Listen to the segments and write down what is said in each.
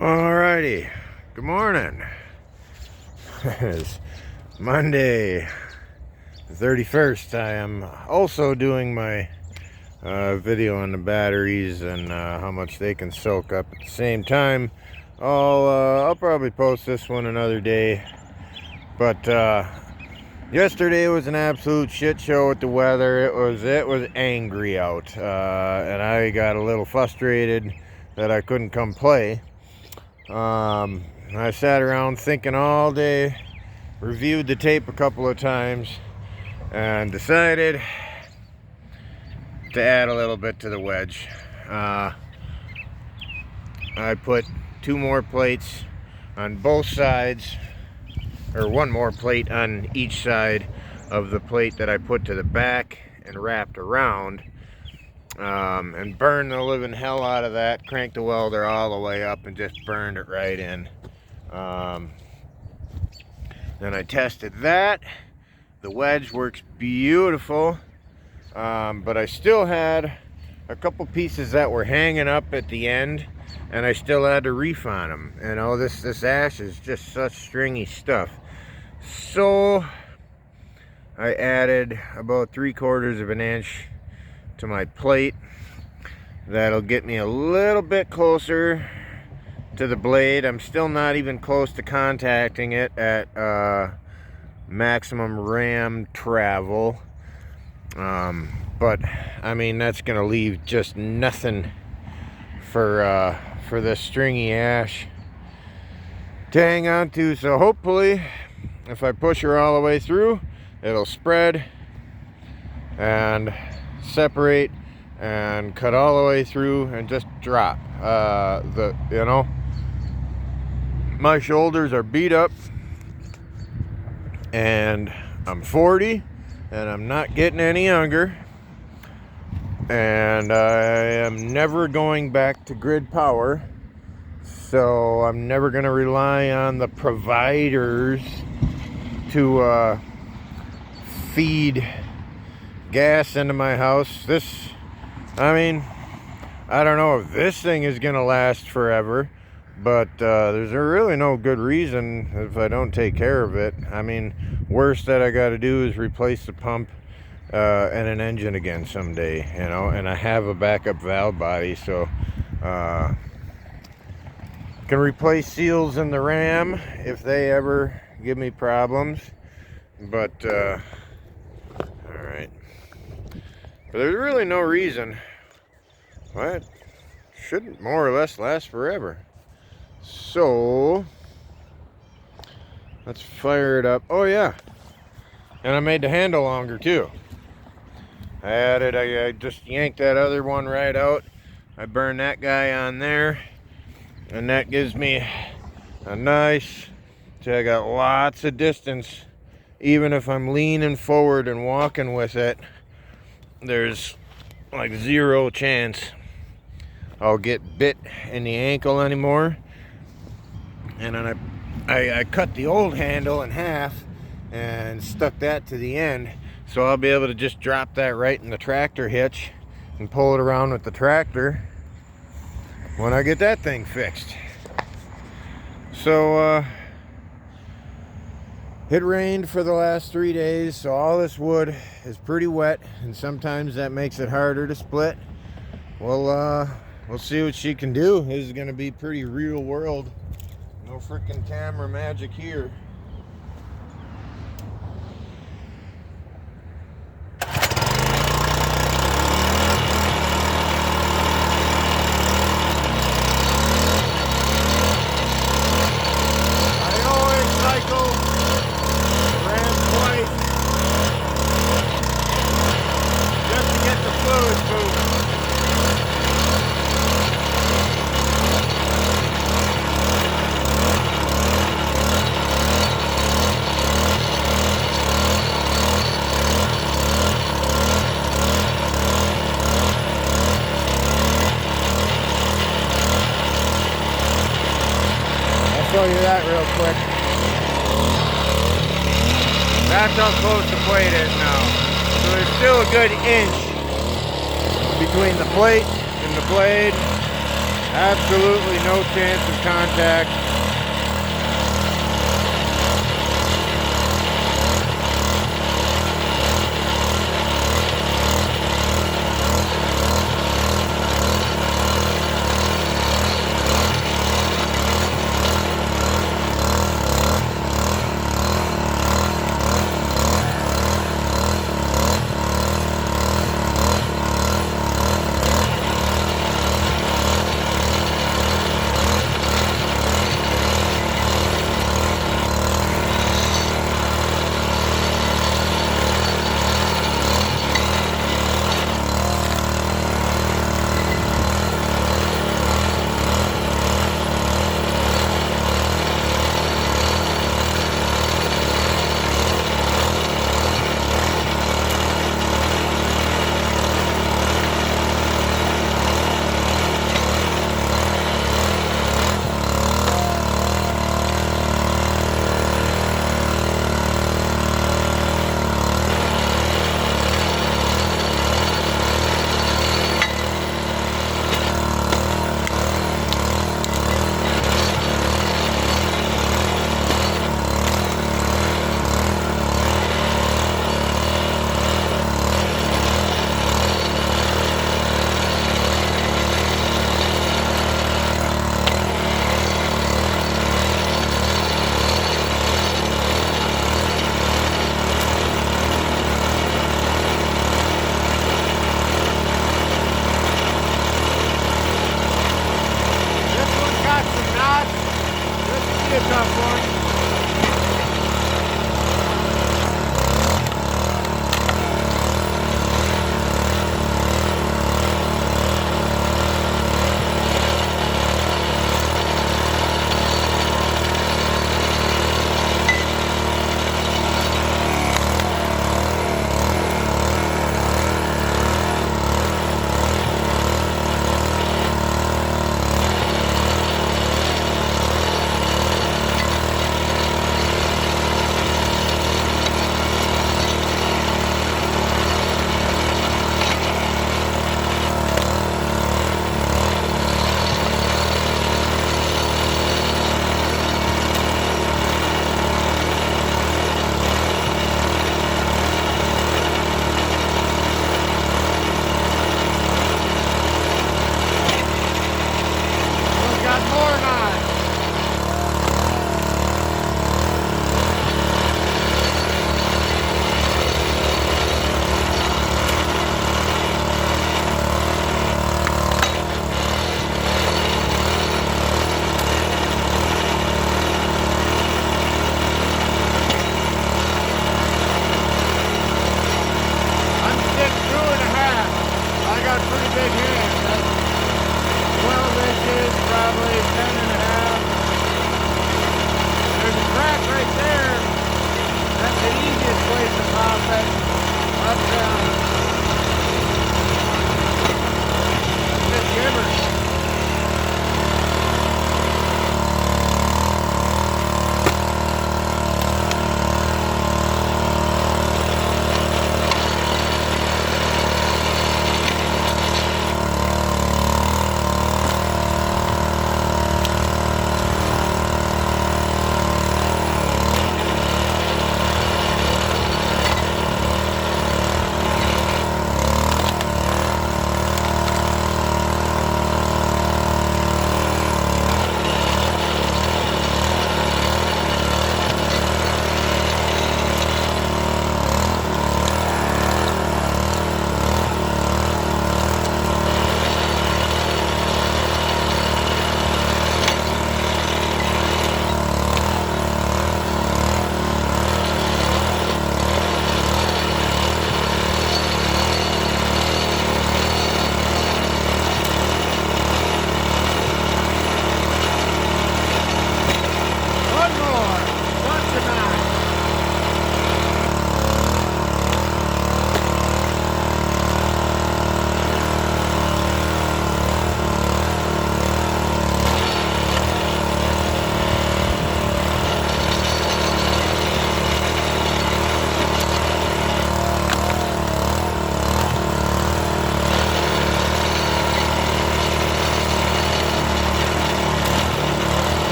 Alrighty, good morning. It's Monday the 31st. I am also doing my video on the batteries and how much they can soak up at the same time. I'll probably post this one another day, but yesterday was an absolute shit show with the weather. It was angry out, and I got a little frustrated that I couldn't come play. I sat around thinking all day, reviewed the tape a couple of times, and decided to add a little bit to the wedge. I put 2 more plates on both sides, or 1 more plate on each side of the plate that I put to the back and wrapped around. And burned the living hell out of that, cranked the welder all the way up and just burned it right in. Then I tested that. The wedge works beautiful, but I still had a couple pieces that were hanging up at the end, and I still had to reef on them. You know, this ash is just such stringy stuff. So I added about 3/4 of an inch to my plate. That'll get me a little bit closer to the blade. I'm still not even close to contacting it at maximum ram travel, but I mean, that's gonna leave just nothing for this stringy ash to hang on to. So hopefully, if I push her all the way through, it'll spread and separate and cut all the way through and just drop. My shoulders are beat up, and I'm 40 and I'm not getting any younger, and I am never going back to grid power, so I'm never going to rely on the providers to feed gas into my house. I don't know if this thing is gonna last forever, but there's really no good reason if I don't take care of it. I mean, worst that I got to do is replace the pump and an engine again someday, you know, and I have a backup valve body, so can replace seals in the ram if they ever give me problems. But all right. But there's really no reason why it shouldn't more or less last forever. So let's fire it up. Oh yeah, and I made the handle longer too. I just yanked that other one right out. I burned that guy on there, and that gives me a nice, so I got lots of distance. Even if I'm leaning forward and walking with it, there's like 0 chance I'll get bit in the ankle anymore. And then I cut the old handle in half and stuck that to the end, so I'll be able to just drop that right in the tractor hitch and pull it around with the tractor when I get that thing fixed. So it rained for the last 3 days, so all this wood is pretty wet, and sometimes that makes it harder to split. Well, we'll see what she can do. This is going to be pretty real world. No freaking camera magic here. Show you that real quick. That's how close the plate is now. So there's still a good inch between the plate and the blade. Absolutely no chance of contact. A tough one.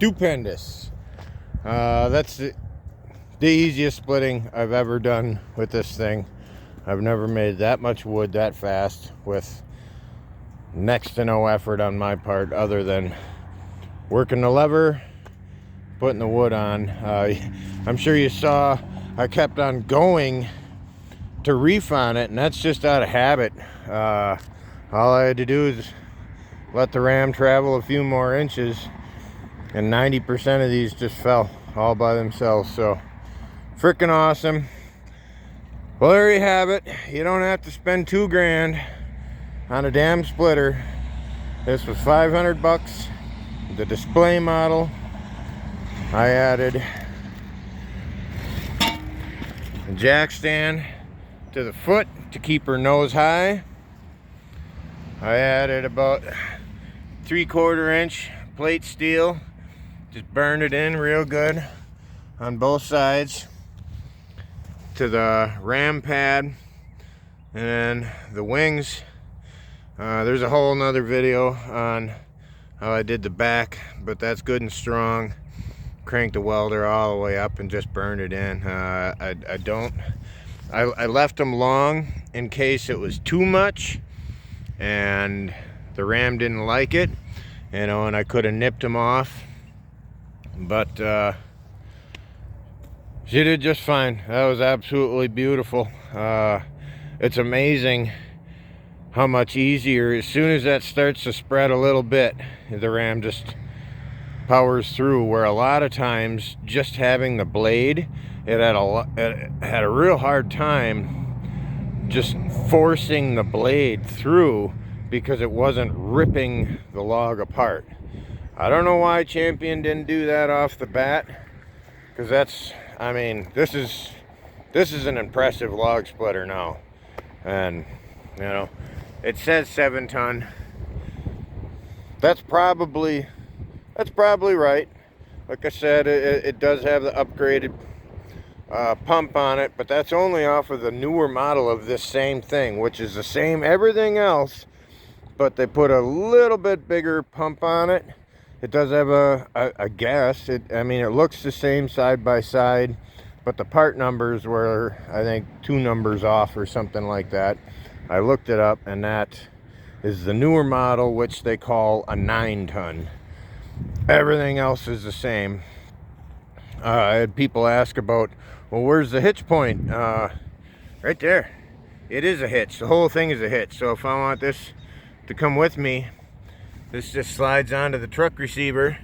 stupendous. That's the easiest splitting I've ever done with this thing. I've never made that much wood that fast with next to no effort on my part other than working the lever, putting the wood on. I'm sure you saw I kept on going to reef on it, and that's just out of habit. All I had to do is let the ram travel a few more inches, and 90% of these just fell all by themselves. So freaking awesome. Well, there you have it. You don't have to spend $2 grand on a damn splitter. This was 500 bucks. The display model. I added a jack stand to the foot to keep her nose high. I added about 3/4 inch plate steel. Just burned it in real good on both sides to the ram pad, and then the wings. There's a whole nother video on how I did the back, but that's good and strong. Cranked the welder all the way up and just burned it in. I left them long in case it was too much and the ram didn't like it, you know, and I could have nipped them off, but she did just fine. That was absolutely beautiful. It's amazing how much easier, as soon as that starts to spread a little bit, the ram just powers through, where a lot of times just having the blade, it had a real hard time just forcing the blade through because it wasn't ripping the log apart. I don't know why Champion didn't do that off the bat, because that's, I mean, this is an impressive log splitter now. And you know, it says 7 ton. That's probably right. Like I said, it does have the upgraded pump on it, but that's only off of the newer model of this same thing, which is the same everything else, but they put a little bit bigger pump on it. It does have a gas. I mean, it looks the same side by side, but the part numbers were, I think, 2 numbers off or something like that. I looked it up, and that is the newer model, which they call a 9 ton. Everything else is the same. I had people ask about, well, where's the hitch point? Right there. It is a hitch. The whole thing is a hitch. So if I want this to come with me, this just slides onto the truck receiver,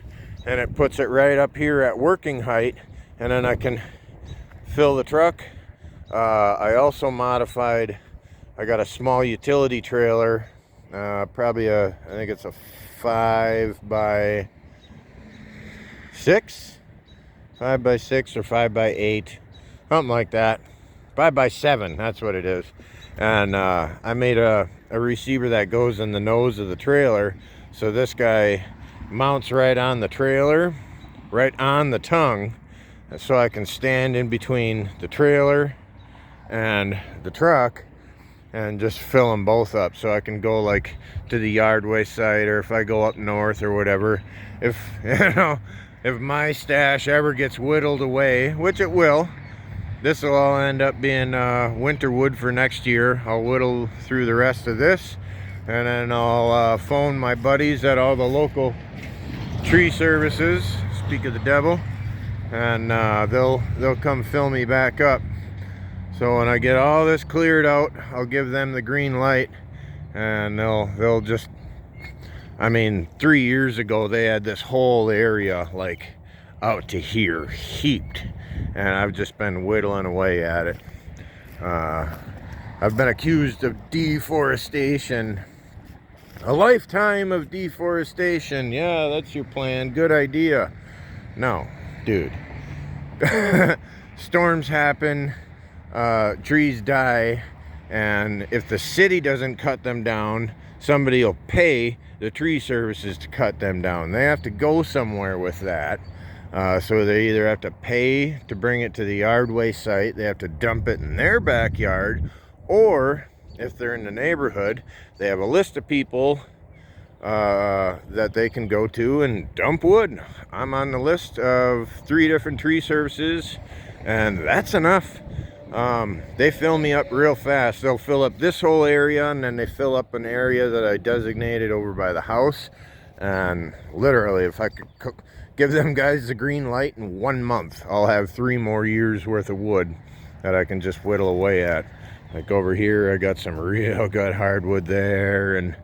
and it puts it right up here at working height, and then I can fill the truck. I also modified, I got a small utility trailer, probably I think it's a 5x6, 5x6 or 5x8, something like that. 5x7, that's what it is. And I made a receiver that goes in the nose of the trailer, so this guy mounts right on the trailer, right on the tongue, so I can stand in between the trailer and the truck and just fill them both up. So I can go like to the Yardway site, or if I go up north or whatever, if you know, if my stash ever gets whittled away, which it will, this will all end up being winter wood for next year. I'll whittle through the rest of this, and then I'll phone my buddies at all the local tree services, speak of the devil, and they'll come fill me back up. So when I get all this cleared out, I'll give them the green light, and they'll just, I mean, 3 years ago they had this whole area like out to here heaped, and I've just been whittling away at it. I've been accused of deforestation, a lifetime of deforestation. Yeah, that's your plan, good idea. No, dude. Storms happen, trees die, and if the city doesn't cut them down, somebody will pay the tree services to cut them down. They have to go somewhere with that. So they either have to pay to bring it to the Yardway site, they have to dump it in their backyard, or if they're in the neighborhood, they have a list of people that they can go to and dump wood. I'm on the list of 3 different tree services, and that's enough. They fill me up real fast. They'll fill up this whole area, and then they fill up an area that I designated over by the house. And literally, if I could give them guys the green light in 1 month, I'll have 3 more years worth of wood that I can just whittle away at. Like over here, I got some real good hardwood there, and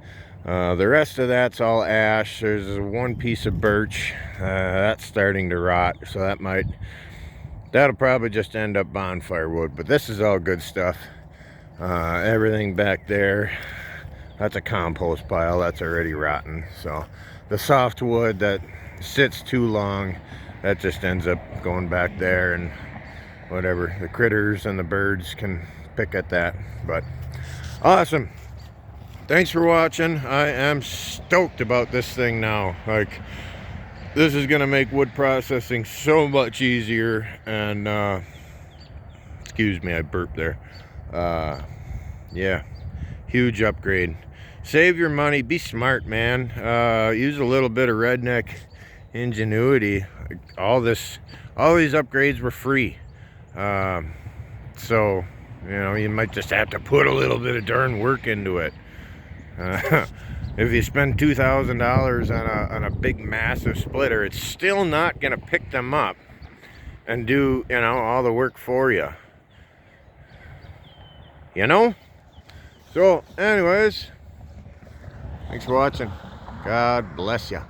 the rest of that's all ash. There's 1 piece of birch that's starting to rot, so that'll probably just end up bonfire wood. But this is all good stuff. Everything back there, that's a compost pile that's already rotten. So the softwood that sits too long, that just ends up going back there, and whatever, the critters and the birds can pick at that. But awesome. Thanks for watching. I am stoked about this thing now. Like, this is gonna make wood processing so much easier. And excuse me, I burped there. Yeah, huge upgrade. Save your money, be smart, man. Use a little bit of redneck ingenuity. All these upgrades were free. So, you know, you might just have to put a little bit of darn work into it. If you spend $2,000 on a big massive splitter, it's still not gonna pick them up and do, you know, all the work for you. You know? So anyways, thanks for watching. God bless you.